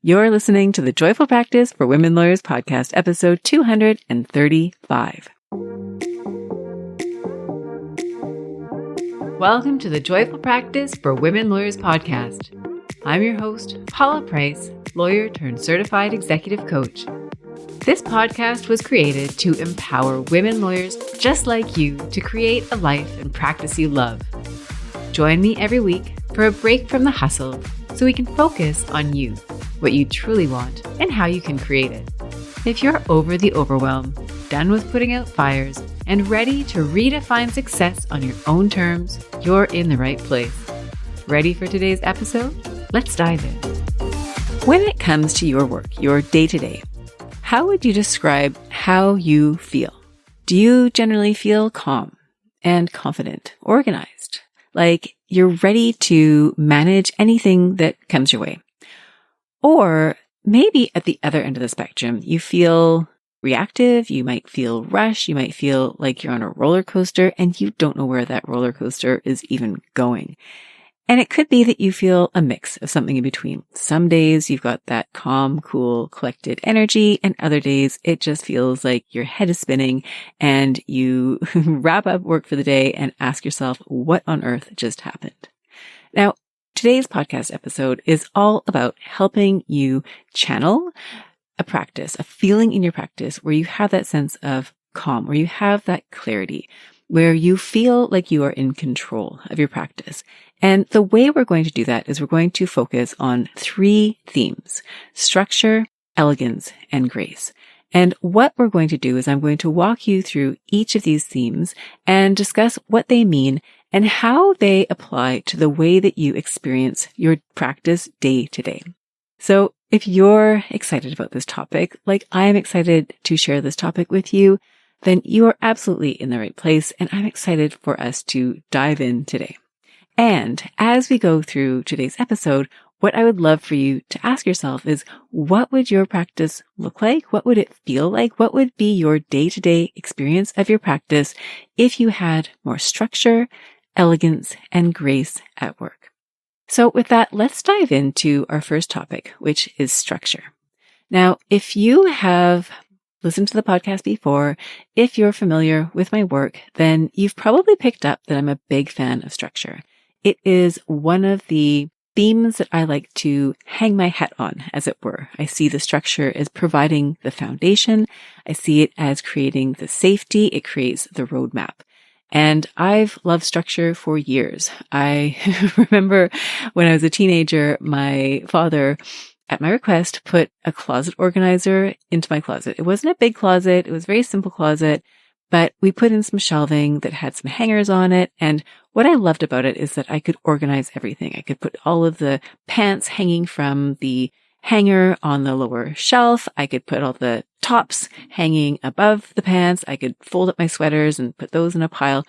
You're listening to the Joyful Practice for Women Lawyers podcast, episode 235. Welcome to the Joyful Practice for Women Lawyers podcast. I'm your host, Paula Price, lawyer turned certified executive coach. This podcast was created to empower women lawyers just like you to create a life and practice you love. Join me every week for a break from the hustle so we can focus on you, what you truly want, and how you can create it. If you're over the overwhelm, done with putting out fires, and ready to redefine success on your own terms, you're in the right place. Ready for today's episode? Let's dive in. When it comes to your work, your day-to-day, how would you describe how you feel? Do you generally feel calm and confident, organized, like you're ready to manage anything that comes your way? Or maybe at the other end of the spectrum, you feel reactive, you might feel rushed, you might feel like you're on a roller coaster and you don't know where that roller coaster is even going. And it could be that you feel a mix of something in between. Some days you've got that calm, cool, collected energy, and other days it just feels like your head is spinning and you wrap up work for the day and ask yourself, what on earth just happened? Now, today's podcast episode is all about helping you channel a practice, a feeling in your practice where you have that sense of calm, where you have that clarity, where you feel like you are in control of your practice. And the way we're going to do that is we're going to focus on 3 themes: structure, elegance, and grace. And what we're going to do is I'm going to walk you through each of these themes and discuss what they mean and how they apply to the way that you experience your practice day to day. So if you're excited about this topic, like I am excited to share this topic with you, then you are absolutely in the right place. And I'm excited for us to dive in today. And as we go through today's episode, what I would love for you to ask yourself is, what would your practice look like? What would it feel like? What would be your day-to-day experience of your practice if you had more structure, elegance, and grace at work? So with that, let's dive into our first topic, which is structure. Now, if you have listened to the podcast before, if you're familiar with my work, then you've probably picked up that I'm a big fan of structure. It is one of the themes that I like to hang my hat on, as it were. I see the structure as providing the foundation. I see it as creating the safety. It creates the roadmap. And I've loved structure for years. I remember when I was a teenager, my father, at my request, put a closet organizer into my closet. It wasn't a big closet. It was a very simple closet, but we put in some shelving that had some hangers on it. And what I loved about it is that I could organize everything. I could put all of the pants hanging from the hanger on the lower shelf. I could put all the tops hanging above the pants. I could fold up my sweaters and put those in a pile.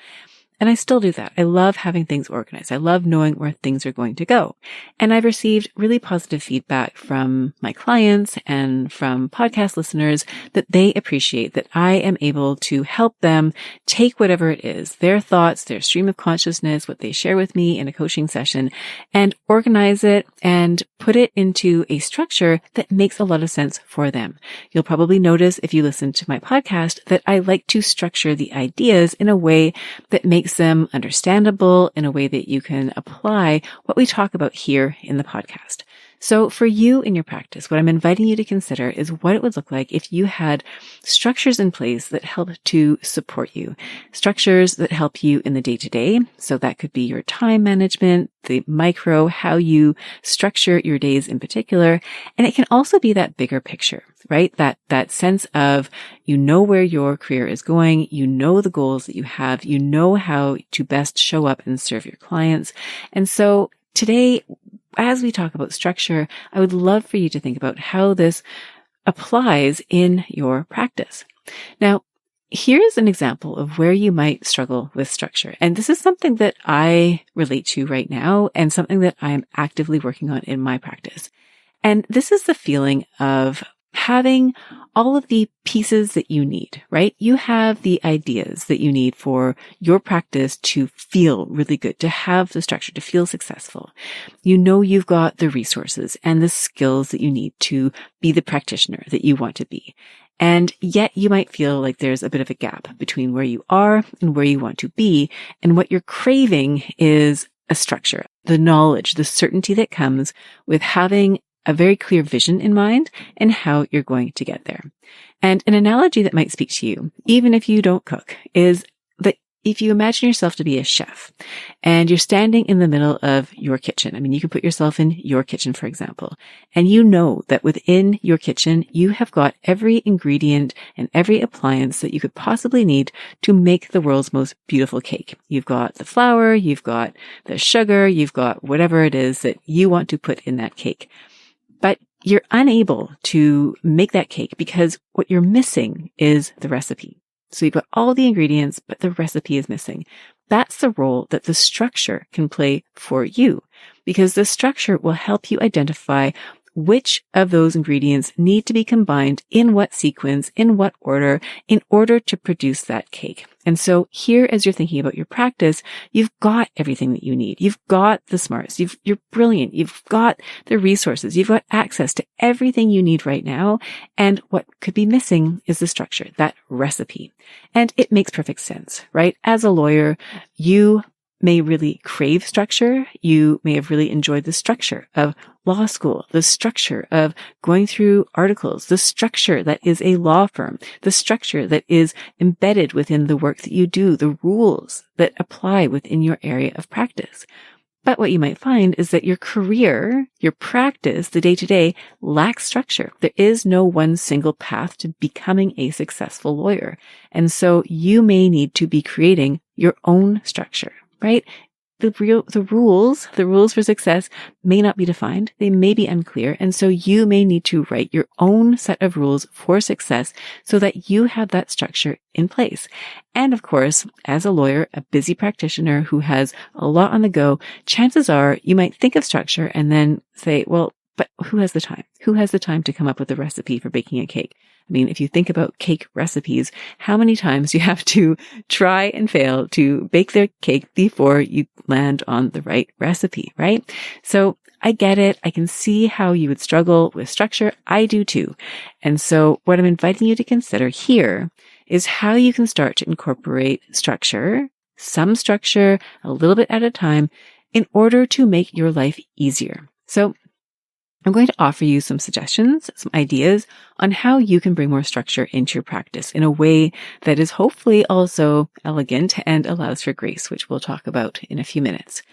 And I still do that. I love having things organized. I love knowing where things are going to go. And I've received really positive feedback from my clients and from podcast listeners that they appreciate that I am able to help them take whatever it is, their thoughts, their stream of consciousness, what they share with me in a coaching session, and organize it and put it into a structure that makes a lot of sense for them. You'll probably notice if you listen to my podcast that I like to structure the ideas in a way that makes them understandable, in a way that you can apply what we talk about here in the podcast. So for you in your practice, what I'm inviting you to consider is what it would look like if you had structures in place that help to support you, structures that help you in the day-to-day. So that could be your time management, the micro, how you structure your days in particular. And it can also be that bigger picture, right? That sense of, you know where your career is going, you know the goals that you have, you know how to best show up and serve your clients. And so today, as we talk about structure, I would love for you to think about how this applies in your practice. Now, here's an example of where you might struggle with structure. And this is something that I relate to right now and something that I am actively working on in my practice. And this is the feeling of having all of the pieces that you need, right? You have the ideas that you need for your practice to feel really good, to have the structure, to feel successful. You know you've got the resources and the skills that you need to be the practitioner that you want to be. And yet you might feel like there's a bit of a gap between where you are and where you want to be. And what you're craving is a structure, the knowledge, the certainty that comes with having a very clear vision in mind and how you're going to get there. And an analogy that might speak to you, even if you don't cook, is that if you imagine yourself to be a chef and you're standing in the middle of your kitchen, I mean, you can put yourself in your kitchen, for example, and you know that within your kitchen, you have got every ingredient and every appliance that you could possibly need to make the world's most beautiful cake. You've got the flour, you've got the sugar, you've got whatever it is that you want to put in that cake. But you're unable to make that cake because what you're missing is the recipe. So you've got all the ingredients, but the recipe is missing. That's the role that the structure can play for you, because the structure will help you identify which of those ingredients need to be combined in what sequence, in what order, in order to produce that cake. And so here, as you're thinking about your practice, you've got everything that you need. You've got the smarts. You're brilliant. You've got the resources. You've got access to everything you need right now. And what could be missing is the structure, that recipe. And it makes perfect sense, right? As a lawyer, you may really crave structure. You may have really enjoyed the structure of law school, the structure of going through articles, the structure that is a law firm, the structure that is embedded within the work that you do, the rules that apply within your area of practice. But what you might find is that your career, your practice, the day-to-day lacks structure. There is no one single path to becoming a successful lawyer. And so you may need to be creating your own structure. Right? The rules for success may not be defined. They may be unclear. And so you may need to write your own set of rules for success so that you have that structure in place. And of course, as a lawyer, a busy practitioner who has a lot on the go, chances are you might think of structure and then say, well, but who has the time? Who has the time to come up with a recipe for baking a cake? I mean, if you think about cake recipes, how many times you have to try and fail to bake their cake before you land on the right recipe, right? So I get it. I can see how you would struggle with structure. I do too. And so what I'm inviting you to consider here is how you can start to incorporate structure, some structure, a little bit at a time, in order to make your life easier. So I'm going to offer you some suggestions, some ideas on how you can bring more structure into your practice in a way that is hopefully also elegant and allows for grace, which we'll talk about in a few minutes.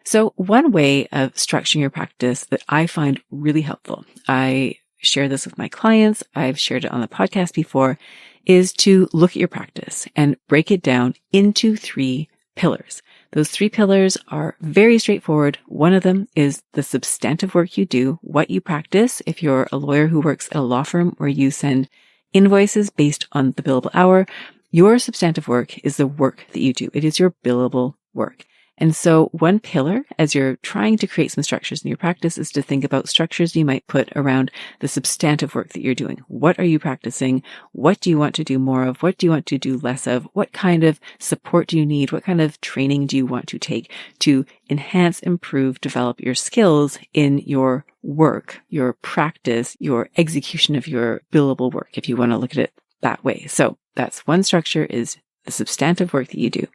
So one way of structuring your practice that I find really helpful, I share this with my clients, I've shared it on the podcast before, is to look at your practice and break it down into 3 pillars. Those 3 pillars are very straightforward. One of them is the substantive work you do, what you practice. If you're a lawyer who works at a law firm where you send invoices based on the billable hour, your substantive work is the work that you do. It is your billable work. And so one pillar, as you're trying to create some structures in your practice, is to think about structures you might put around the substantive work that you're doing. What are you practicing? What do you want to do more of? What do you want to do less of? What kind of support do you need? What kind of training do you want to take to enhance, improve, develop your skills in your work, your practice, your execution of your billable work, if you want to look at it that way. So that's one structure, is the substantive work that you do.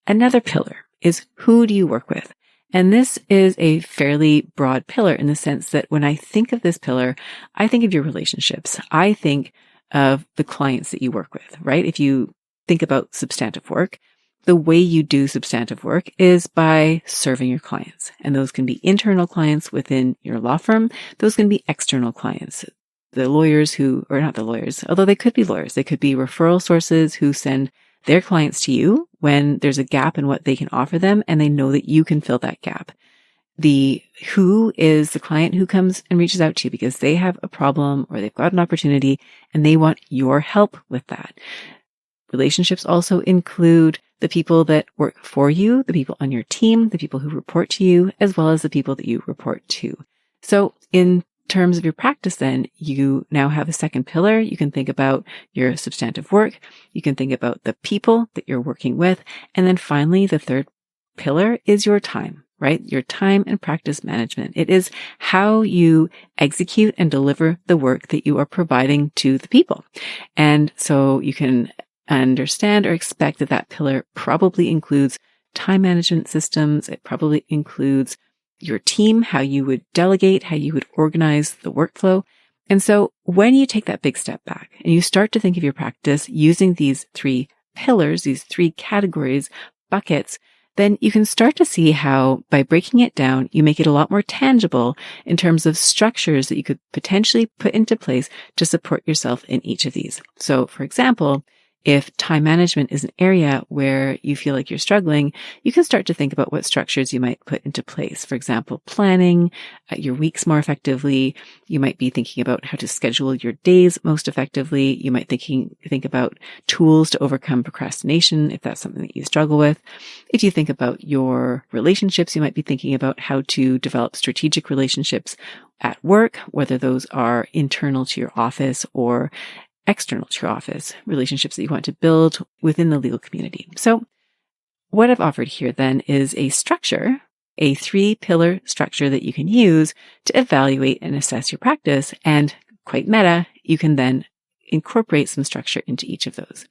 Another pillar is who do you work with? And this is a fairly broad pillar in the sense that when I think of this pillar, I think of your relationships. I think of the clients that you work with, right? If you think about substantive work, the way you do substantive work is by serving your clients. And those can be internal clients within your law firm. Those can be external clients. The lawyers or not the lawyers, although they could be lawyers. They could be referral sources who send their clients to you when there's a gap in what they can offer them and they know that you can fill that gap. The who is the client who comes and reaches out to you because they have a problem or they've got an opportunity and they want your help with that. Relationships also include the people that work for you, the people on your team, the people who report to you, as well as the people that you report to. So in terms of your practice, then you now have a second pillar. You can think about your substantive work. You can think about the people that you're working with. And then finally, the third pillar is your time, right? Your time and practice management. It is how you execute and deliver the work that you are providing to the people. And so you can understand or expect that that pillar probably includes time management systems. It probably includes your team, how you would delegate, how you would organize the workflow. And so when you take that big step back and you start to think of your practice using these three pillars, these three categories, buckets, then you can start to see how by breaking it down, you make it a lot more tangible in terms of structures that you could potentially put into place to support yourself in each of these. So for example, if time management is an area where you feel like you're struggling, you can start to think about what structures you might put into place. For example, planning your weeks more effectively. You might be thinking about how to schedule your days most effectively. You might think about tools to overcome procrastination if that's something that you struggle with. If you think about your relationships, you might be thinking about how to develop strategic relationships at work, whether those are internal to your office or external to your office, relationships that you want to build within the legal community. So what I've offered here then is a structure, a 3-pillar structure that you can use to evaluate and assess your practice. And quite meta, you can then incorporate some structure into each of those.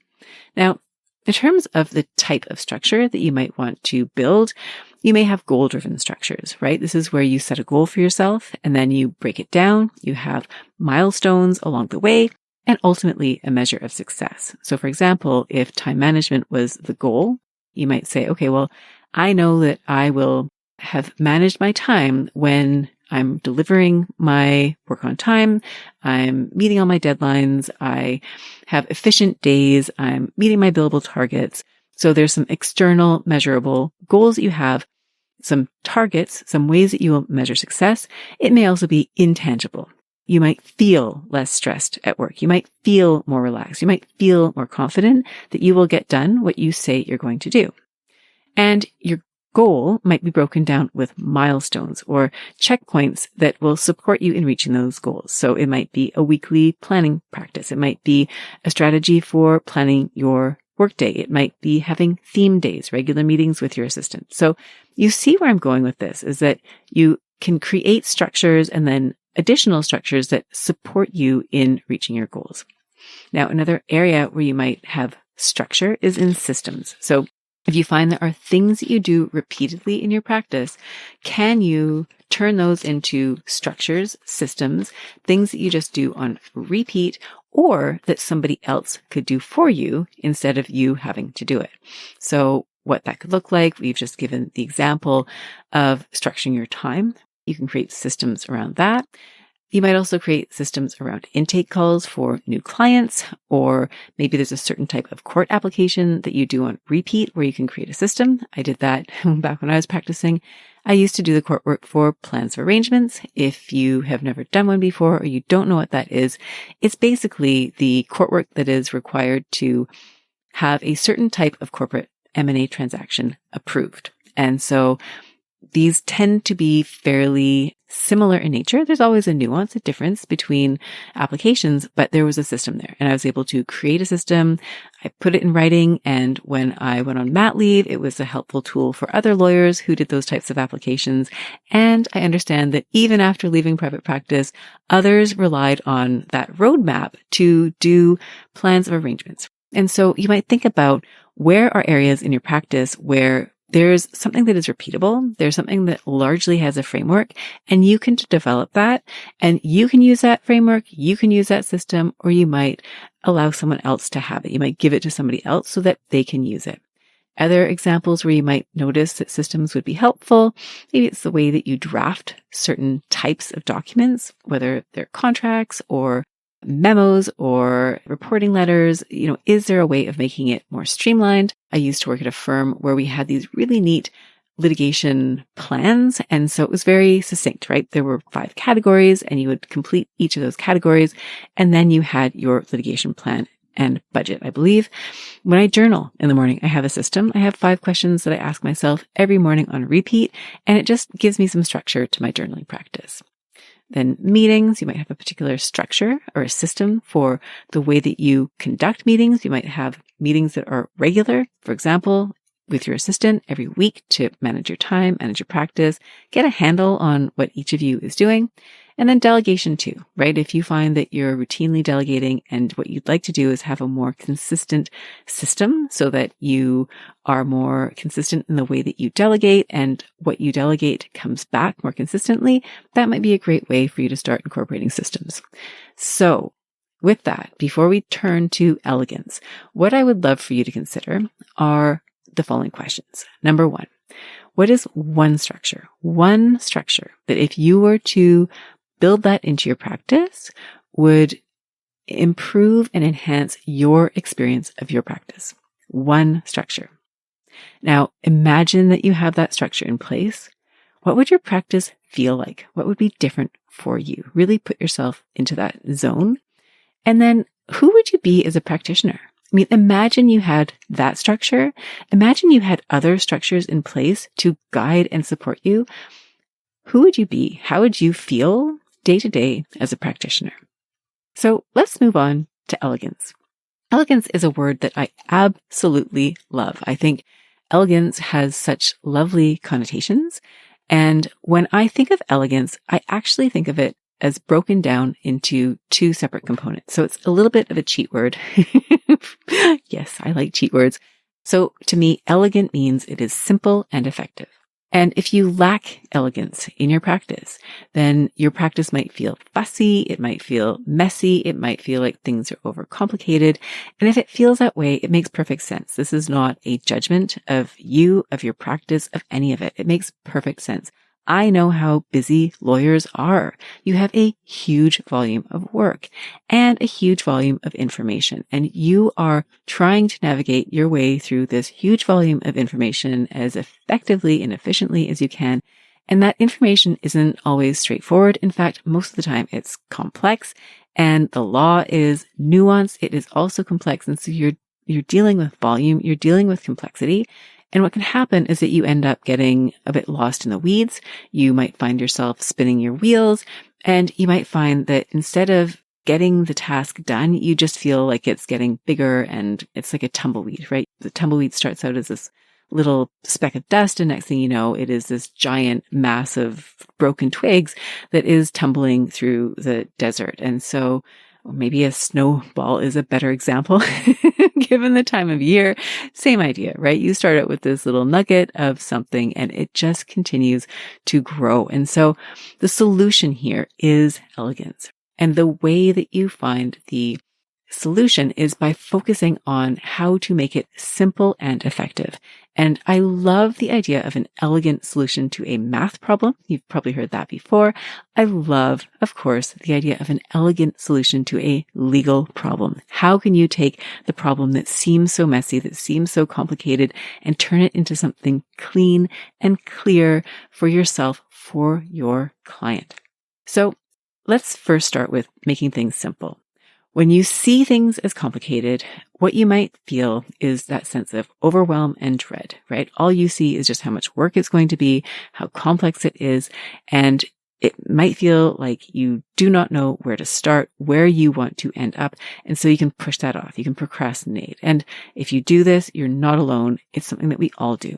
Now, in terms of the type of structure that you might want to build, you may have goal-driven structures, right? This is where you set a goal for yourself and then you break it down. You have milestones along the way, and ultimately a measure of success. So for example, if time management was the goal, you might say, okay, well, I know that I will have managed my time when I'm delivering my work on time, I'm meeting all my deadlines, I have efficient days, I'm meeting my billable targets. So there's some external measurable goals that you have, some targets, some ways that you will measure success. It may also be intangible. You might feel less stressed at work. You might feel more relaxed. You might feel more confident that you will get done what you say you're going to do. And your goal might be broken down with milestones or checkpoints that will support you in reaching those goals. So it might be a weekly planning practice. It might be a strategy for planning your workday. It might be having theme days, regular meetings with your assistant. So you see where I'm going with this is that you can create structures and then additional structures that support you in reaching your goals. Now, another area where you might have structure is in systems. So if you find there are things that you do repeatedly in your practice, can you turn those into structures, systems, things that you just do on repeat or that somebody else could do for you instead of you having to do it? So what that could look like, we've just given the example of structuring your time. You can create systems around that. You might also create systems around intake calls for new clients, or maybe there's a certain type of court application that you do on repeat where you can create a system. I did that back when I was practicing. I used to do the court work for plans of arrangements. If you have never done one before or you don't know what that is, it's basically the court work that is required to have a certain type of corporate M&A transaction approved. And so these tend to be fairly similar in nature. There's always a nuance, a difference between applications, but there was a system there and I was able to create a system. I put it in writing. And when I went on mat leave, it was a helpful tool for other lawyers who did those types of applications. And I understand that even after leaving private practice, others relied on that roadmap to do plans of arrangements. And so you might think about where are areas in your practice where there's something that is repeatable. There's something that largely has a framework and you can develop that and you can use that framework. You can use that system, or you might allow someone else to have it. You might give it to somebody else so that they can use it. Other examples where you might notice that systems would be helpful. Maybe it's the way that you draft certain types of documents, whether they're contracts or memos or reporting letters. Is there a way of making it more streamlined? I used to work at a firm where we had these really neat litigation plans. And so it was very succinct, right? There were 5 categories and you would complete each of those categories. And then you had your litigation plan and budget, I believe. When I journal in the morning, I have a system. I have 5 questions that I ask myself every morning on repeat, and it just gives me some structure to my journaling practice. Then meetings, you might have a particular structure or a system for the way that you conduct meetings. You might have meetings that are regular, for example, with your assistant every week to manage your time, manage your practice, get a handle on what each of you is doing. And then delegation too, right? If you find that you're routinely delegating and what you'd like to do is have a more consistent system so that you are more consistent in the way that you delegate and what you delegate comes back more consistently, that might be a great way for you to start incorporating systems. So with that, before we turn to elegance, what I would love for you to consider are the following questions. Number one, what is one structure that if you were to build that into your practice would improve and enhance your experience of your practice? One structure. Now, imagine that you have that structure in place. What would your practice feel like? What would be different for you? Really put yourself into that zone. And then who would you be as a practitioner? I mean, imagine you had that structure. Imagine you had other structures in place to guide and support you. Who would you be? How would you feel day to day as a practitioner? So let's move on to elegance. Elegance is a word that I absolutely love. I think elegance has such lovely connotations. And when I think of elegance, I actually think of it as broken down into two separate components. So it's a little bit of a cheat word. Yes, I like cheat words. So to me, elegant means it is simple and effective. And if you lack elegance in your practice, then your practice might feel fussy. It might feel messy. It might feel like things are overcomplicated. And if it feels that way, it makes perfect sense. This is not a judgment of you, of your practice, of any of it. It makes perfect sense. I know how busy lawyers are. You have a huge volume of work and a huge volume of information, and you are trying to navigate your way through this huge volume of information as effectively and efficiently as you can. And that information isn't always straightforward. In fact, most of the time it's complex, and the law is nuanced. It is also complex. And so you're dealing with volume, you're dealing with complexity. And what can happen is that you end up getting a bit lost in the weeds. You might find yourself spinning your wheels, and you might find that instead of getting the task done, you just feel like it's getting bigger and it's like a tumbleweed, right? The tumbleweed starts out as this little speck of dust, and next thing you know, it is this giant mass of broken twigs that is tumbling through the desert. And so maybe a snowball is a better example given the time of year. Same idea, right? You start out with this little nugget of something and it just continues to grow. And so the solution here is elegance. And the way that you find the solution is by focusing on how to make it simple and effective. And I love the idea of an elegant solution to a math problem. You've probably heard that before. I love, of course, the idea of an elegant solution to a legal problem. How can you take the problem that seems so messy, that seems so complicated, and turn it into something clean and clear for yourself, for your client? So let's first start with making things simple. When you see things as complicated, what you might feel is that sense of overwhelm and dread, right? All you see is just how much work it's going to be, how complex it is, and it might feel like you do not know where to start, where you want to end up. And so you can push that off. You can procrastinate. And if you do this, you're not alone. It's something that we all do.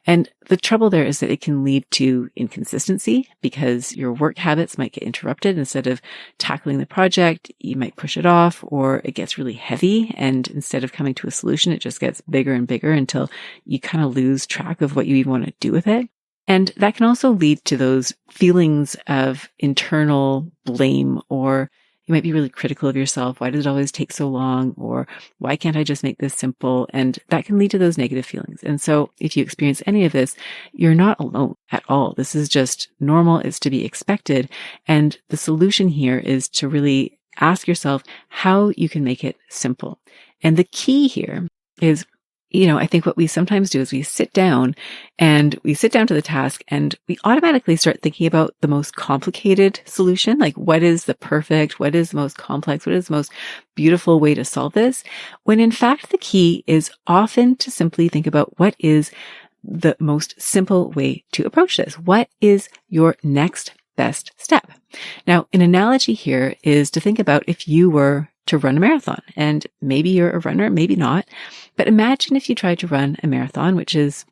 And the trouble there is that it can lead to inconsistency because your work habits might get interrupted. Instead of tackling the project, you might push it off, or it gets really heavy. And instead of coming to a solution, it just gets bigger and bigger until you kind of lose track of what you even want to do with it. And that can also lead to those feelings of internal blame, or you might be really critical of yourself. Why does it always take so long? Or why can't I just make this simple? And that can lead to those negative feelings. And so if you experience any of this, you're not alone at all. This is just normal. It's to be expected. And the solution here is to really ask yourself how you can make it simple. And the key here is, I think what we sometimes do is we sit down to the task and we automatically start thinking about the most complicated solution. Like, what is the most complex, what is the most beautiful way to solve this? When in fact, the key is often to simply think about what is the most simple way to approach this. What is your next best step. Now, an analogy here is to think about if you were to run a marathon, and maybe you're a runner, maybe not, but imagine if you tried to run a marathon, which is,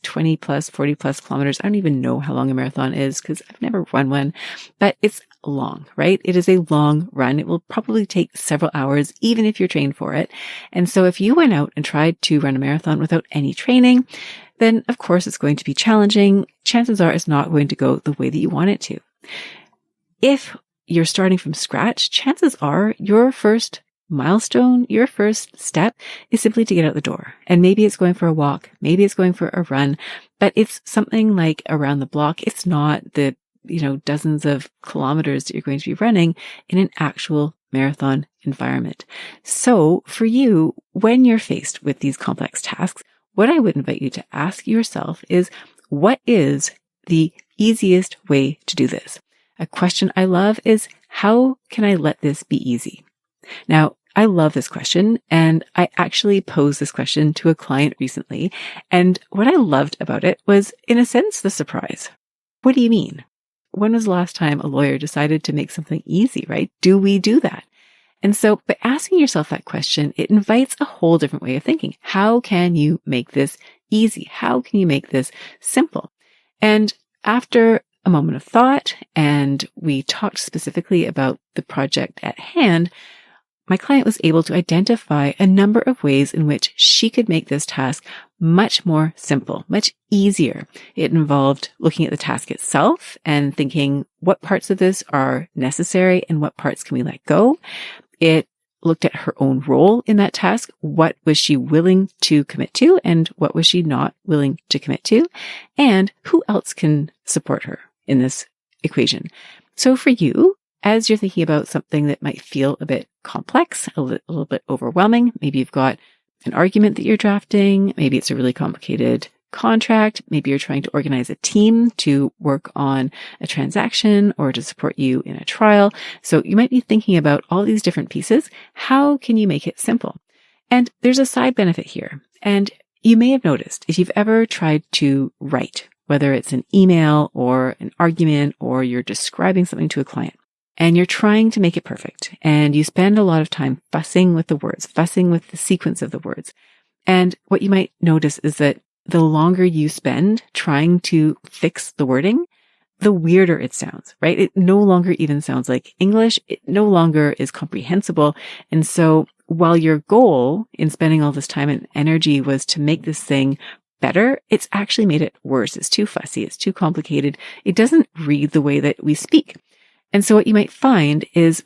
20 plus, 40 plus kilometers. I don't even know how long a marathon is because I've never run one, but it's long, right? It is a long run. It will probably take several hours, even if you're trained for it. And so if you went out and tried to run a marathon without any training, then of course it's going to be challenging. Chances are it's not going to go the way that you want it to. If you're starting from scratch, chances are your first milestone, your first step is simply to get out the door. And maybe it's going for a walk, maybe it's going for a run, but it's something like around the block. It's not the, dozens of kilometers that you're going to be running in an actual marathon environment. So for you, when you're faced with these complex tasks, what I would invite you to ask yourself is, what is the easiest way to do this? A question I love is, how can I let this be easy? Now, I love this question, and I actually posed this question to a client recently, and what I loved about it was, in a sense, the surprise. What do you mean? When was the last time a lawyer decided to make something easy, right? Do we do that? And so by asking yourself that question, it invites a whole different way of thinking. How can you make this easy? How can you make this simple? And after a moment of thought, and we talked specifically about the project at hand, my client was able to identify a number of ways in which she could make this task much more simple, much easier. It involved looking at the task itself and thinking, what parts of this are necessary and what parts can we let go? It looked at her own role in that task. What was she willing to commit to and what was she not willing to commit to? And who else can support her in this equation? So for you, as you're thinking about something that might feel a bit complex, a little bit overwhelming, maybe you've got an argument that you're drafting, maybe it's a really complicated contract, maybe you're trying to organize a team to work on a transaction or to support you in a trial. So you might be thinking about all these different pieces. How can you make it simple? And there's a side benefit here. And you may have noticed if you've ever tried to write, whether it's an email or an argument or you're describing something to a client, and you're trying to make it perfect, and you spend a lot of time fussing with the words, fussing with the sequence of the words. And what you might notice is that the longer you spend trying to fix the wording, the weirder it sounds, right? It no longer even sounds like English. It no longer is comprehensible. And so while your goal in spending all this time and energy was to make this thing better, it's actually made it worse. It's too fussy. It's too complicated. It doesn't read the way that we speak. And so what you might find is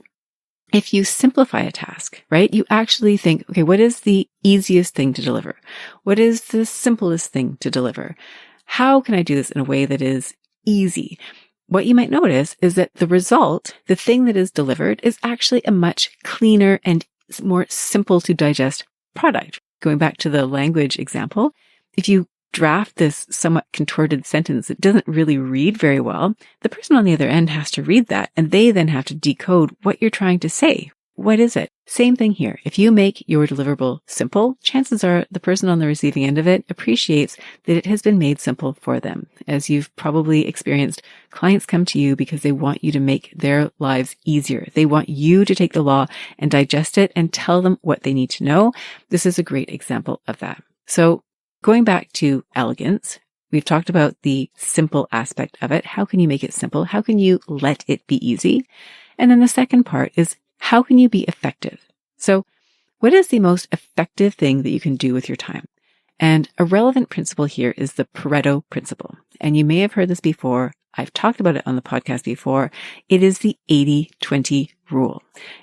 if you simplify a task, right, you actually think, okay, what is the easiest thing to deliver? What is the simplest thing to deliver? How can I do this in a way that is easy? What you might notice is that the result, the thing that is delivered, is actually a much cleaner and more simple to digest product. Going back to the language example, if you draft this somewhat contorted sentence that doesn't really read very well, the person on the other end has to read that, and they then have to decode what you're trying to say. What is it? Same thing here. If you make your deliverable simple, chances are the person on the receiving end of it appreciates that it has been made simple for them. As you've probably experienced, clients come to you because they want you to make their lives easier. They want you to take the law and digest it and tell them what they need to know. This is a great example of that. So going back to Elegance, we've talked about the simple aspect of it. How can you make it simple? How can you let it be easy? And then the second part is, how can you be effective? So what is the most effective thing that you can do with your time? And a relevant principle here is the Pareto principle. And you may have heard this before. I've talked about it on the podcast before. It is the 80-20 rule.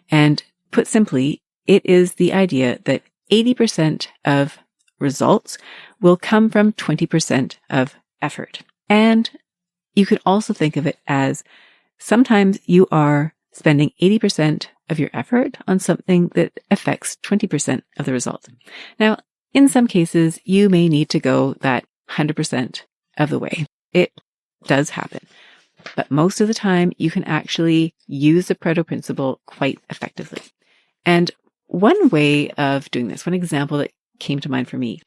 And put simply, it is the idea that 80% of results will come from 20% of effort. And you could also think of it as sometimes you are spending 80% of your effort on something that affects 20% of the result. Now, in some cases, you may need to go that 100% of the way. It does happen. But most of the time, you can actually use the Pareto principle quite effectively. And one way of doing this, one example that came to mind for me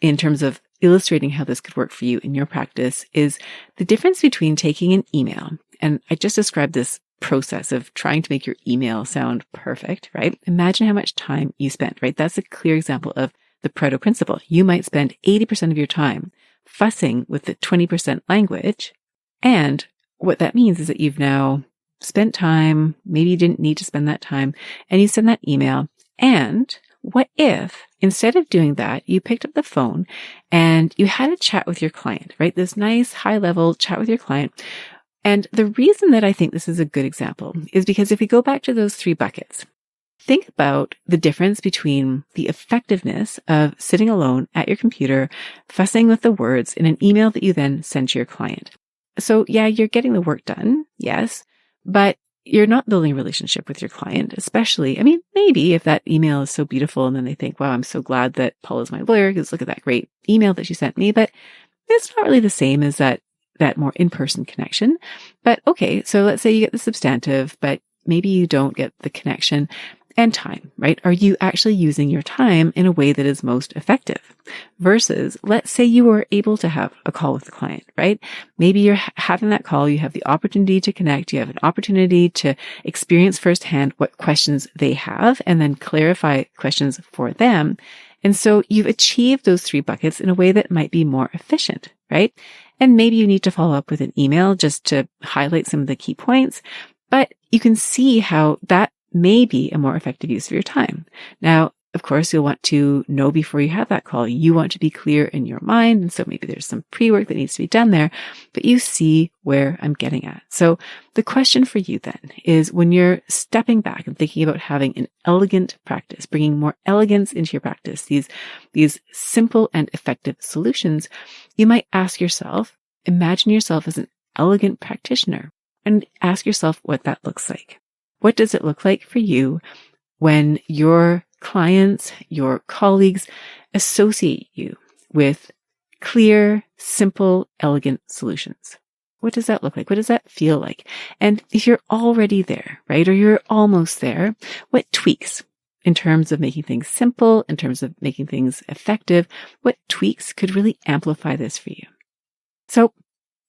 in terms of illustrating how this could work for you in your practice is the difference between taking an email And I just described this process of trying to make your email sound perfect, right? Imagine how much time you spent, right? That's a clear example of the Pareto principle. You might spend 80% of your time fussing with the 20% language. And what that means is that you've now spent time, maybe you didn't need to spend that time, and you send that email. And what if instead of doing that, you picked up the phone and you had a chat with your client, right? This nice high level chat with your client. And the reason that I think this is a good example is because if we go back to those 3 buckets, think about the difference between the effectiveness of sitting alone at your computer, fussing with the words in an email that you then send to your client. So yeah, you're getting the work done. Yes. But you're not building a relationship with your client, especially, maybe if that email is so beautiful and then they think, wow, I'm so glad that Paul is my lawyer because look at that great email that she sent me. But it's not really the same as that more in-person connection. But okay, so let's say you get the substantive, but maybe you don't get the connection and time, right? Are you actually using your time in a way that is most effective? Versus, let's say you were able to have a call with the client, right? Maybe you're having that call, you have the opportunity to connect, you have an opportunity to experience firsthand what questions they have and then clarify questions for them. And so you've achieved those 3 buckets in a way that might be more efficient, right? And maybe you need to follow up with an email just to highlight some of the key points, but you can see how that may be a more effective use of your time. Now, of course, you'll want to know before you have that call. You want to be clear in your mind. And so maybe there's some pre-work that needs to be done there, but you see where I'm getting at. So the question for you then is when you're stepping back and thinking about having an elegant practice, bringing more elegance into your practice, these simple and effective solutions, you might ask yourself, imagine yourself as an elegant practitioner and ask yourself what that looks like. What does it look like for you when your clients, your colleagues associate you with clear, simple, elegant solutions? What does that look like? What does that feel like? And if you're already there, right, or you're almost there, what tweaks in terms of making things simple, in terms of making things effective, what tweaks could really amplify this for you? So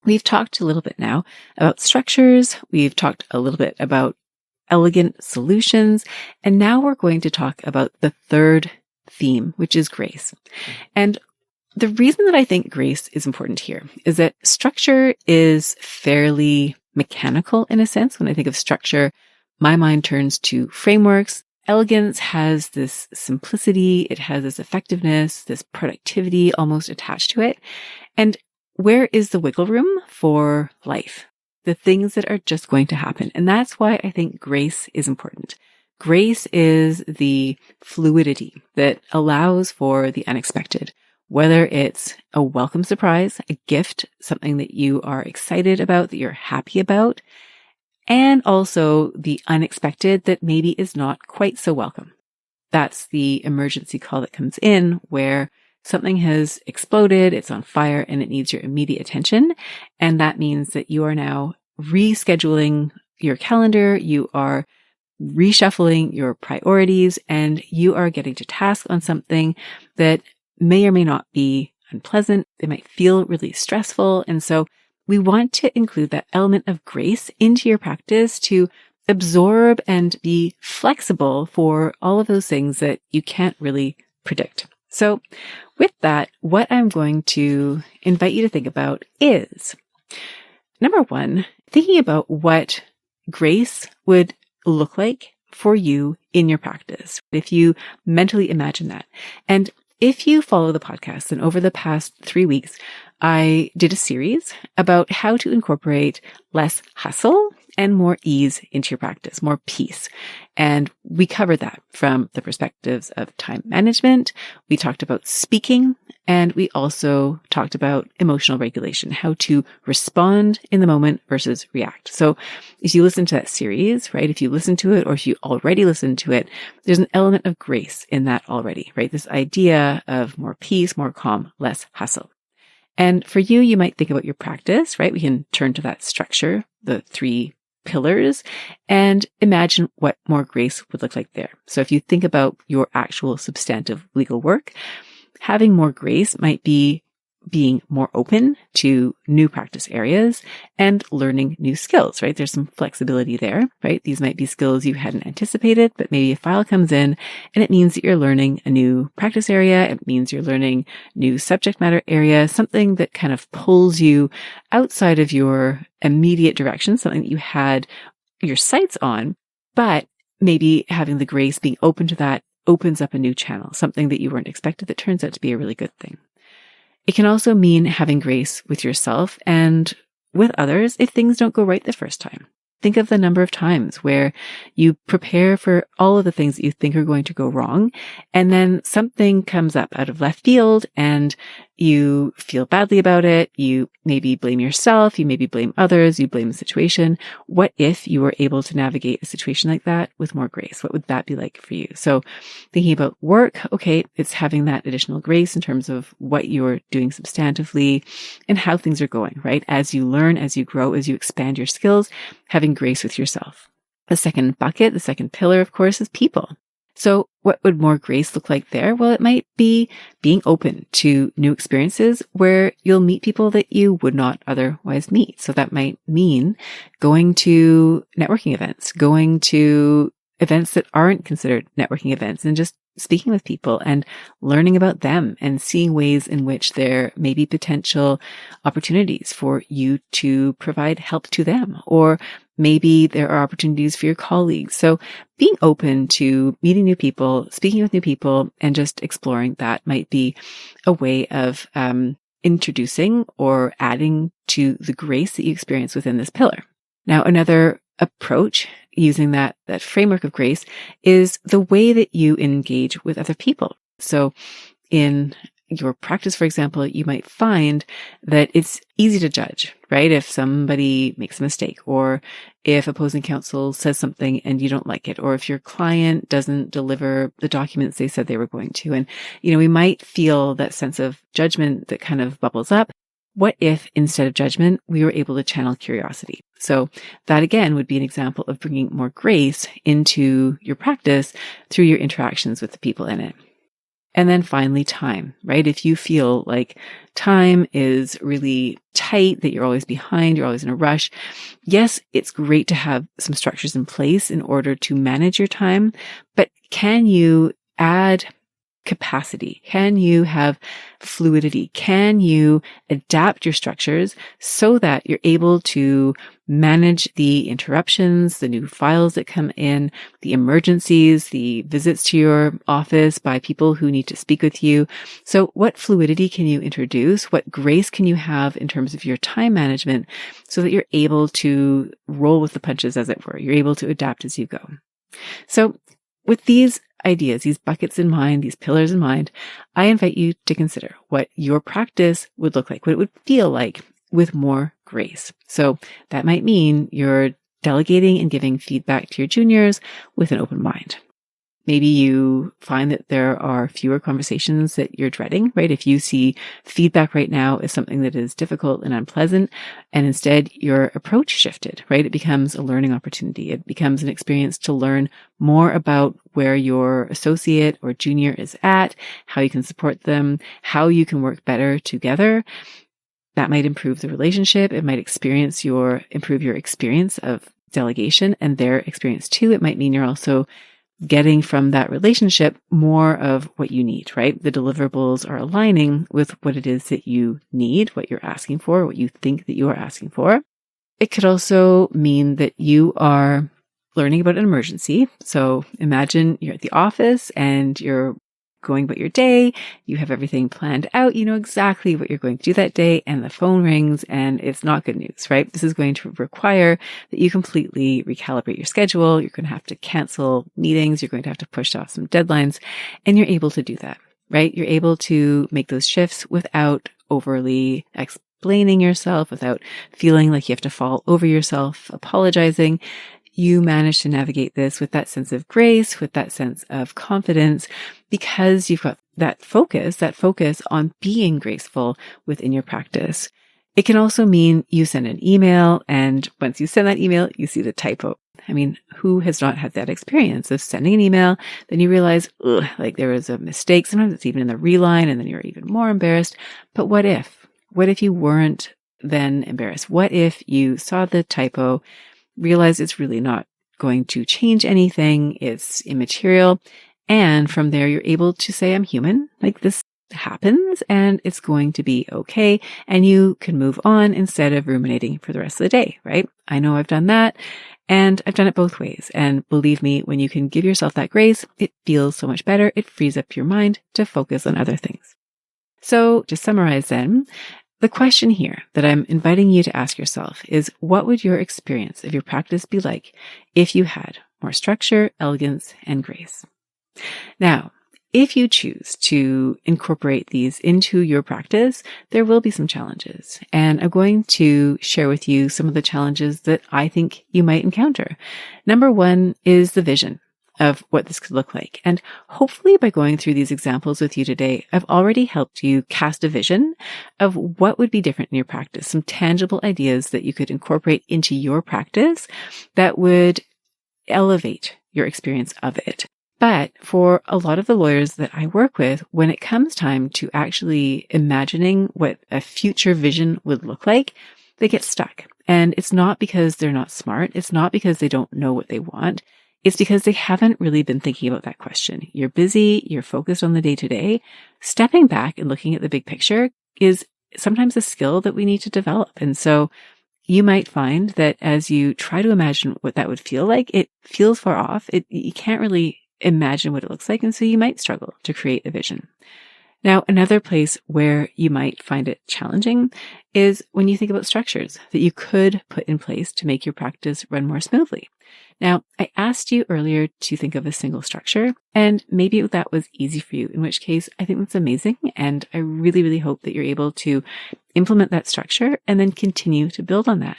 we've talked a little bit now about structures. We've talked a little bit about elegant solutions. And now we're going to talk about the 3rd theme, which is grace. And the reason that I think grace is important here is that structure is fairly mechanical in a sense. When I think of structure, my mind turns to frameworks. Elegance has this simplicity. It has this effectiveness, this productivity almost attached to it. And where is the wiggle room for life? The things that are just going to happen. And that's why I think grace is important. Grace is the fluidity that allows for the unexpected, whether it's a welcome surprise, a gift, something that you are excited about, that you're happy about, and also the unexpected that maybe is not quite so welcome. That's the emergency call that comes in where something has exploded, it's on fire, and it needs your immediate attention. And that means that you are now rescheduling your calendar, you are reshuffling your priorities, and you are getting to task on something that may or may not be unpleasant. It might feel really stressful. And so we want to include that element of grace into your practice to absorb and be flexible for all of those things that you can't really predict. So with that, what I'm going to invite you to think about is, number 1, thinking about what grace would look like for you in your practice. If you mentally imagine that. And if you follow the podcast, then over the past 3 weeks, I did a series about how to incorporate less hustle and more ease into your practice, more peace. And we covered that from the perspectives of time management. We talked about speaking, and we also talked about emotional regulation, how to respond in the moment versus react. So if you listen to that series, right, if you listen to it or if you already listened to it, there's an element of grace in that already, right? This idea of more peace, more calm, less hustle. And for you, you might think about your practice, right? We can turn to that structure, the 3 pillars, and imagine what more grace would look like there. So if you think about your actual substantive legal work, having more grace might be being more open to new practice areas and learning new skills, right? There's some flexibility there, right? These might be skills you hadn't anticipated, but maybe a file comes in and it means that you're learning a new practice area. It means you're learning new subject matter area, something that kind of pulls you outside of your immediate direction, something that you had your sights on, but maybe having the grace, being open to that, opens up a new channel, something that you weren't expected that turns out to be a really good thing. It can also mean having grace with yourself and with others if things don't go right the first time. Think of the number of times where you prepare for all of the things that you think are going to go wrong, and then something comes up out of left field and you feel badly about it. You maybe blame yourself. You maybe blame others. You blame the situation. What if you were able to navigate a situation like that with more grace? What would that be like for you? So thinking about work, okay, it's having that additional grace in terms of what you're doing substantively and how things are going, right? As you learn, as you grow, as you expand your skills, having grace with yourself. The second bucket, the second pillar, of course, is people. So what would more grace look like there? Well, it might be being open to new experiences where you'll meet people that you would not otherwise meet. So that might mean going to networking events, going to events that aren't considered networking events, and just speaking with people and learning about them and seeing ways in which there may be potential opportunities for you to provide help to them, or maybe there are opportunities for your colleagues. So being open to meeting new people, speaking with new people, and just exploring that might be a way of introducing or adding to the grace that you experience within this pillar. Now, another approach using that framework of grace is the way that you engage with other people. So in your practice, for example, you might find that it's easy to judge, right? If somebody makes a mistake, or if opposing counsel says something and you don't like it, or if your client doesn't deliver the documents they said they were going to. And, we might feel that sense of judgment that kind of bubbles up. What if instead of judgment, we were able to channel curiosity? So that again would be an example of bringing more grace into your practice through your interactions with the people in it. And then finally, time, right? If you feel like time is really tight, that you're always behind, you're always in a rush. Yes, it's great to have some structures in place in order to manage your time, but can you add capacity? Can you have fluidity? Can you adapt your structures so that you're able to manage the interruptions, the new files that come in, the emergencies, the visits to your office by people who need to speak with you? So what fluidity can you introduce? What grace can you have in terms of your time management so that you're able to roll with the punches, as it were? You're able to adapt as you go. So with these ideas, these buckets in mind, these pillars in mind, I invite you to consider what your practice would look like, what it would feel like with more grace. So that might mean you're delegating and giving feedback to your juniors with an open mind. Maybe you find that there are fewer conversations that you're dreading, right? If you see feedback right now as something that is difficult and unpleasant, and instead your approach shifted, right? It becomes a learning opportunity. It becomes an experience to learn more about where your associate or junior is at, how you can support them, how you can work better together. That might improve the relationship. It might improve your experience of delegation and their experience too. It might mean you're also getting from that relationship more of what you need, right? The deliverables are aligning with what it is that you need, what you're asking for, what you think that you are asking for. It could also mean that you are learning about an emergency. So imagine you're at the office and you're going about your day. You have everything planned out. You know exactly what you're going to do that day, and the phone rings and it's not good news, right? This is going to require that you completely recalibrate your schedule. You're going to have to cancel meetings. You're going to have to push off some deadlines, and you're able to do that, right? You're able to make those shifts without overly explaining yourself, without feeling like you have to fall over yourself, apologizing. You manage to navigate this with that sense of grace, with that sense of confidence, because you've got that focus on being graceful within your practice. It can also mean you send an email, and once you send that email, you see the typo, I mean, who has not had that experience of sending an email, then you realize, like there was a mistake. Sometimes it's even in the reline and then you're even more embarrassed. But what if? What if you weren't then embarrassed? What if you saw the typo, realized it's really not going to change anything, it's immaterial, and from there you're able to say, I'm human, like this happens and it's going to be okay, and you can move on instead of ruminating for the rest of the day, right? I know I've done that. And I've done it both ways. And believe me, when you can give yourself that grace, it feels so much better. It frees up your mind to focus on other things. So to summarize then, the question here that I'm inviting you to ask yourself is, what would your experience of your practice be like if you had more structure, elegance, and grace? Now, if you choose to incorporate these into your practice, there will be some challenges. And I'm going to share with you some of the challenges that I think you might encounter. Number one is the vision of what this could look like. And hopefully by going through these examples with you today, I've already helped you cast a vision of what would be different in your practice, some tangible ideas that you could incorporate into your practice that would elevate your experience of it. But for a lot of the lawyers that I work with, when it comes time to actually imagining what a future vision would look like, they get stuck. And it's not because they're not smart. It's not because they don't know what they want. It's because they haven't really been thinking about that question. You're busy. You're focused on the day to day. Stepping back and looking at the big picture is sometimes a skill that we need to develop. And so you might find that as you try to imagine what that would feel like, it feels far off. You can't really imagine what it looks like. And so you might struggle to create a vision. Now, another place where you might find it challenging is when you think about structures that you could put in place to make your practice run more smoothly. Now, I asked you earlier to think of a single structure, and maybe that was easy for you, in which case I think that's amazing. And I really, really hope that you're able to implement that structure and then continue to build on that.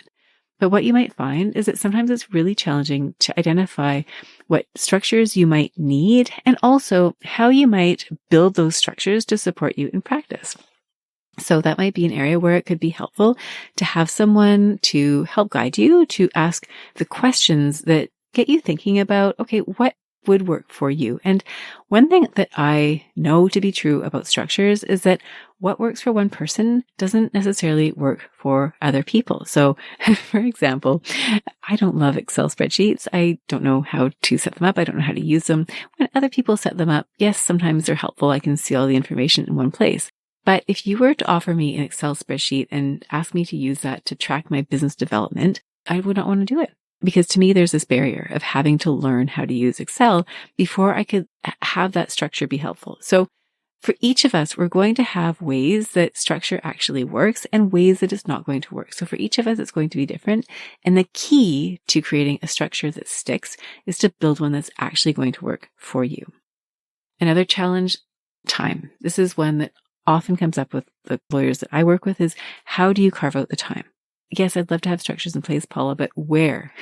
But what you might find is that sometimes it's really challenging to identify what structures you might need and also how you might build those structures to support you in practice. So that might be an area where it could be helpful to have someone to help guide you, to ask the questions that get you thinking about, okay, what would work for you? And one thing that I know to be true about structures is that what works for one person doesn't necessarily work for other people. So, for example, I don't love Excel spreadsheets. I don't know how to set them up. I don't know how to use them. When other people set them up, yes, sometimes they're helpful. I can see all the information in one place. But if you were to offer me an Excel spreadsheet and ask me to use that to track my business development, I would not want to do it. Because to me, there's this barrier of having to learn how to use Excel before I could have that structure be helpful. So for each of us, we're going to have ways that structure actually works and ways that it's not going to work. So for each of us, it's going to be different. And the key to creating a structure that sticks is to build one that's actually going to work for you. Another challenge, time. This is one that often comes up with the lawyers that I work with is, how do you carve out the time? Yes, I'd love to have structures in place, Paula, but where?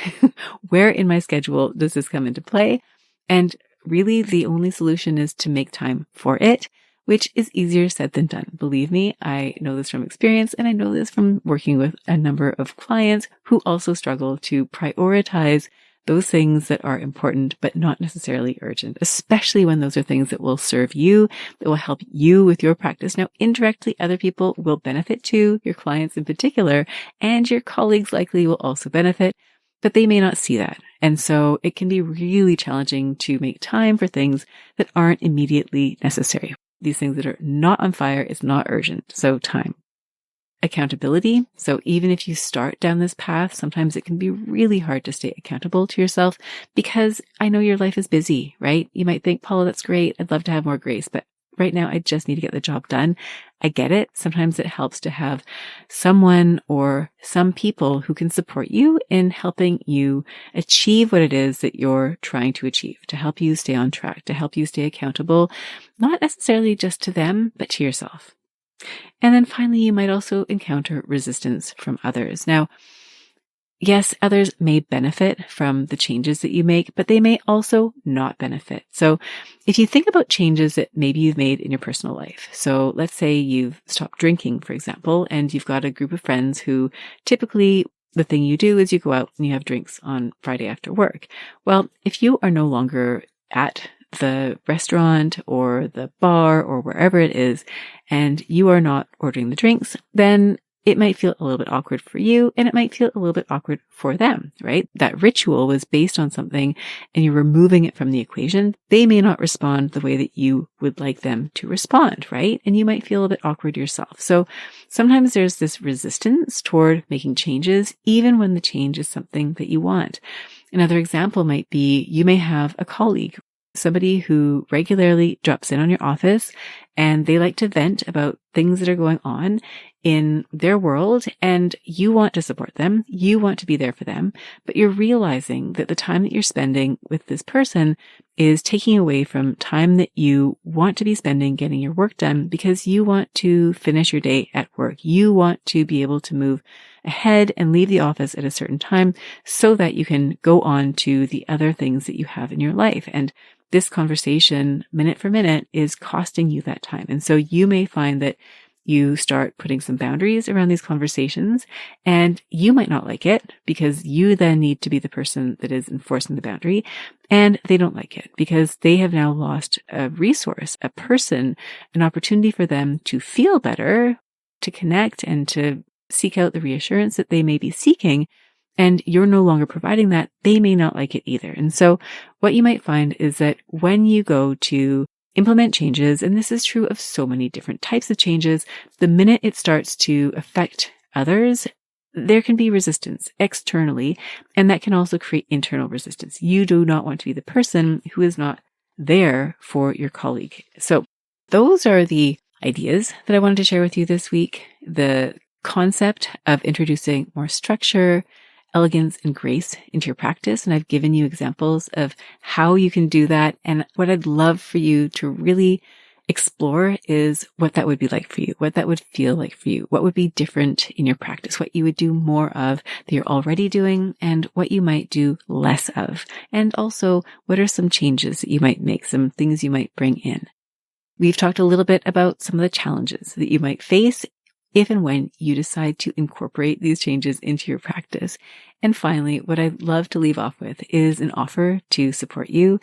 Where in my schedule does this come into play? And really, the only solution is to make time for it, which is easier said than done. Believe me, I know this from experience, and I know this from working with a number of clients who also struggle to prioritize those things that are important, but not necessarily urgent, especially when those are things that will serve you, that will help you with your practice. Now, indirectly, other people will benefit too, your clients in particular, and your colleagues likely will also benefit, but they may not see that. And so it can be really challenging to make time for things that aren't immediately necessary. These things that are not on fire, it's not urgent. So time. Accountability. So even if you start down this path, sometimes it can be really hard to stay accountable to yourself because I know your life is busy, right? You might think, Paula, that's great. I'd love to have more grace, but right now I just need to get the job done. I get it. Sometimes it helps to have someone or some people who can support you in helping you achieve what it is that you're trying to achieve, to help you stay on track, to help you stay accountable, not necessarily just to them, but to yourself. And then finally, you might also encounter resistance from others. Now, yes, others may benefit from the changes that you make, but they may also not benefit. So if you think about changes that maybe you've made in your personal life, so let's say you've stopped drinking, for example, and you've got a group of friends who typically the thing you do is you go out and you have drinks on Friday after work. Well, if you are no longer at the restaurant or the bar or wherever it is, and you are not ordering the drinks, then it might feel a little bit awkward for you and it might feel a little bit awkward for them, right? That ritual was based on something and you're removing it from the equation. They may not respond the way that you would like them to respond, right? And you might feel a bit awkward yourself. So sometimes there's this resistance toward making changes, even when the change is something that you want. Another example might be you may have a colleague, somebody who regularly drops in on your office and they like to vent about things that are going on in their world, and you want to support them. You want to be there for them, but you're realizing that the time that you're spending with this person is taking away from time that you want to be spending getting your work done because you want to finish your day at work. You want to be able to move ahead and leave the office at a certain time so that you can go on to the other things that you have in your life. And this conversation, minute for minute, is costing you that time. And so you may find that you start putting some boundaries around these conversations, and you might not like it because you then need to be the person that is enforcing the boundary, and they don't like it because they have now lost a resource, a person, an opportunity for them to feel better, to connect, and to seek out the reassurance that they may be seeking. And you're no longer providing that, they may not like it either. And so what you might find is that when you go to implement changes, and this is true of so many different types of changes, the minute it starts to affect others, there can be resistance externally, and that can also create internal resistance. You do not want to be the person who is not there for your colleague. So those are the ideas that I wanted to share with you this week. The concept of introducing more structure, elegance, and grace into your practice. And I've given you examples of how you can do that. And what I'd love for you to really explore is what that would be like for you, what that would feel like for you, what would be different in your practice, what you would do more of that you're already doing, and what you might do less of. And also, what are some changes that you might make, some things you might bring in. We've talked a little bit about some of the challenges that you might face if and when you decide to incorporate these changes into your practice. And finally, what I'd love to leave off with is an offer to support you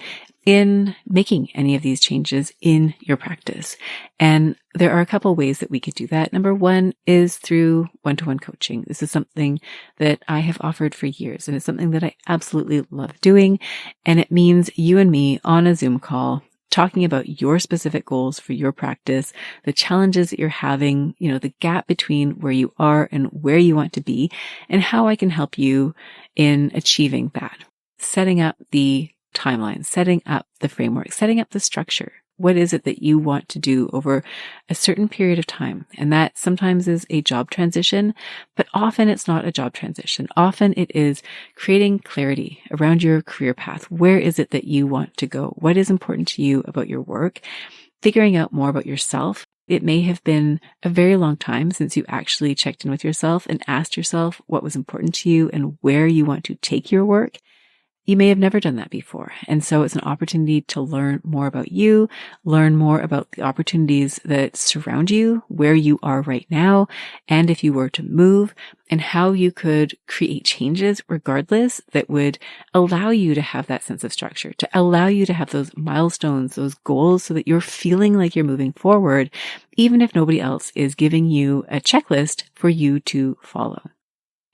in making any of these changes in your practice. And there are a couple ways that we could do that. Number one is through one-to-one coaching. This is something that I have offered for years, and it's something that I absolutely love doing. And it means you and me on a Zoom call talking about your specific goals for your practice, the challenges that you're having, the gap between where you are and where you want to be, and how I can help you in achieving that. Setting up the timeline, setting up the framework, setting up the structure. What is it that you want to do over a certain period of time? And that sometimes is a job transition, but often it's not a job transition. Often it is creating clarity around your career path. Where is it that you want to go? What is important to you about your work? Figuring out more about yourself. It may have been a very long time since you actually checked in with yourself and asked yourself what was important to you and where you want to take your work. You may have never done that before. And so it's an opportunity to learn more about you, learn more about the opportunities that surround you, where you are right now, and if you were to move, and how you could create changes regardless that would allow you to have that sense of structure, to allow you to have those milestones, those goals, so that you're feeling like you're moving forward, even if nobody else is giving you a checklist for you to follow.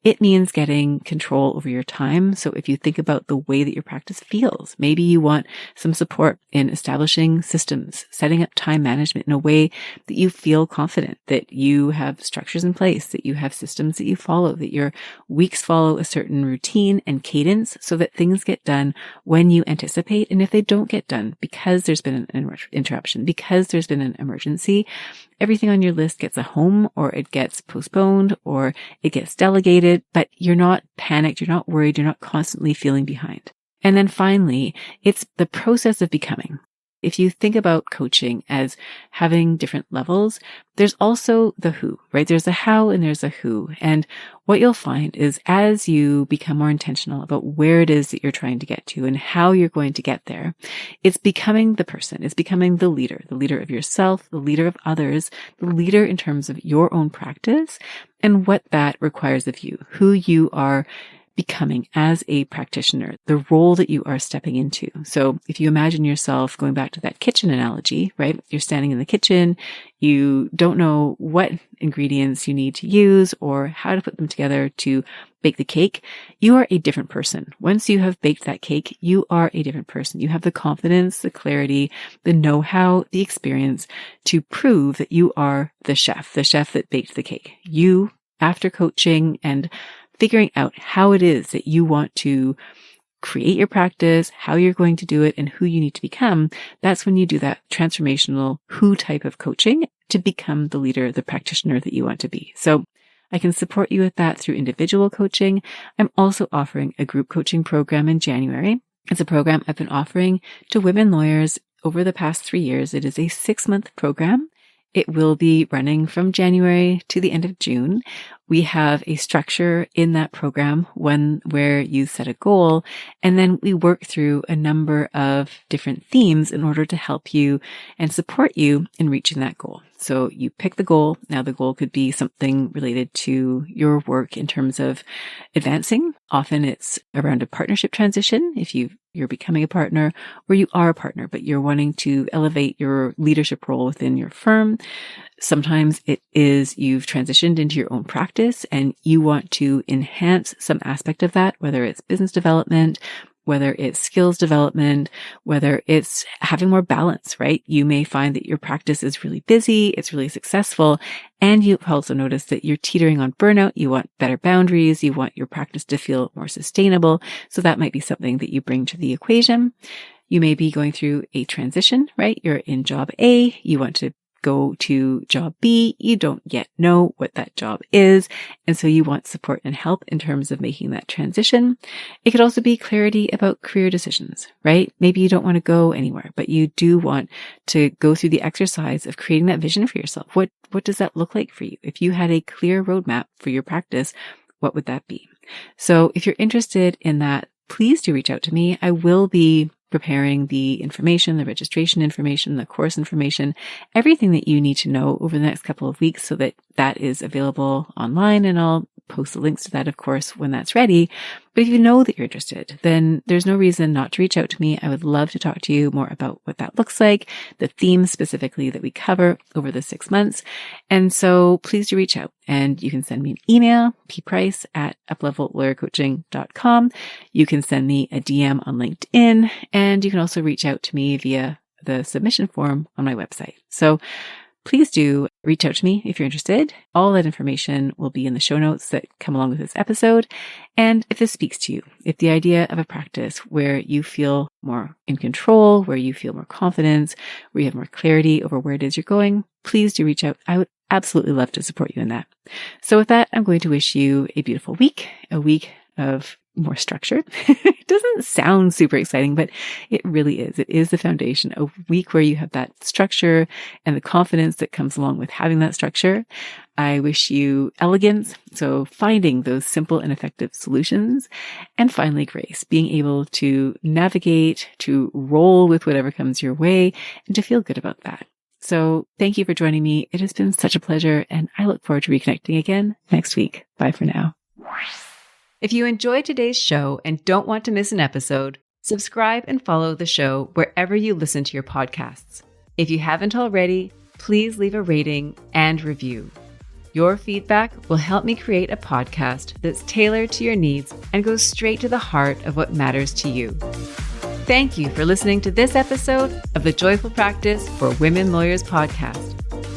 It means getting control over your time. So if you think about the way that your practice feels, maybe you want some support in establishing systems, setting up time management in a way that you feel confident, that you have structures in place, that you have systems that you follow, that your weeks follow a certain routine and cadence so that things get done when you anticipate. And if they don't get done because there's been an interruption, because there's been an emergency, everything on your list gets a home, or it gets postponed, or it gets delegated, but you're not panicked, you're not worried, you're not constantly feeling behind. And then finally, it's the process of becoming. If you think about coaching as having different levels, there's also the who, right? There's a how and there's a who. And what you'll find is as you become more intentional about where it is that you're trying to get to and how you're going to get there, it's becoming the person. It's becoming the leader of yourself, the leader of others, the leader in terms of your own practice and what that requires of you, who you are becoming as a practitioner, the role that you are stepping into. So if you imagine yourself going back to that kitchen analogy, right? You're standing in the kitchen, you don't know what ingredients you need to use or how to put them together to bake the cake. You are a different person. Once you have baked that cake, you are a different person. You have the confidence, the clarity, the know-how, the experience to prove that you are the chef that baked the cake. You, after coaching and figuring out how it is that you want to create your practice, how you're going to do it, and who you need to become, that's when you do that transformational who type of coaching to become the leader, the practitioner that you want to be. So I can support you with that through individual coaching. I'm also offering a group coaching program in January. It's a program I've been offering to women lawyers over the past 3 years. It is a 6-month program. It will be running from January to the end of June. We have a structure in that program, one where you set a goal, and then we work through a number of different themes in order to help you and support you in reaching that goal. So you pick the goal. Now the goal could be something related to your work in terms of advancing. Often it's around a partnership transition. If you're becoming a partner or you are a partner, but you're wanting to elevate your leadership role within your firm. Sometimes it is you've transitioned into your own practice and you want to enhance some aspect of that, whether it's business development, whether it's skills development, whether it's having more balance, right? You may find that your practice is really busy, it's really successful, and you've also noticed that you're teetering on burnout. You want better boundaries. You want your practice to feel more sustainable. So that might be something that you bring to the equation. You may be going through a transition, right? You're in job A. You want to go to job B. You don't yet know what that job is. And so you want support and help in terms of making that transition. It could also be clarity about career decisions, right? Maybe you don't want to go anywhere, but you do want to go through the exercise of creating that vision for yourself. What does that look like for you? If you had a clear roadmap for your practice, what would that be? So if you're interested in that, please do reach out to me. I will be preparing the information, the registration information, the course information, everything that you need to know over the next couple of weeks so that that is available online. And I'll post the links to that, of course, when that's ready. But if you know that you're interested, then there's no reason not to reach out to me. I would love to talk to you more about what that looks like, the themes specifically that we cover over the 6 months. And so please do reach out and you can send me an email, pprice@uplevellawyercoaching.com. You can send me a DM on LinkedIn and you can also reach out to me via the submission form on my website. So please do reach out to me if you're interested. All that information will be in the show notes that come along with this episode. And if this speaks to you, if the idea of a practice where you feel more in control, where you feel more confidence, where you have more clarity over where it is you're going, please do reach out. I would absolutely love to support you in that. So with that, I'm going to wish you a beautiful week, a week of more structure. It doesn't sound super exciting, but it really is. It is the foundation. A week where you have that structure and the confidence that comes along with having that structure. I wish you elegance. So finding those simple and effective solutions. And finally, grace, being able to navigate, to roll with whatever comes your way and to feel good about that. So thank you for joining me. It has been such a pleasure and I look forward to reconnecting again next week. Bye for now. If you enjoyed today's show and don't want to miss an episode, subscribe and follow the show wherever you listen to your podcasts. If you haven't already, please leave a rating and review. Your feedback will help me create a podcast that's tailored to your needs and goes straight to the heart of what matters to you. Thank you for listening to this episode of the Joyful Practice for Women Lawyers podcast.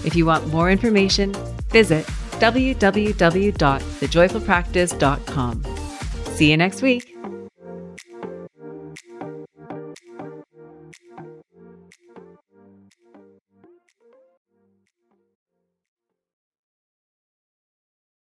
If you want more information, visit www.thejoyfulpractice.com. See you next week.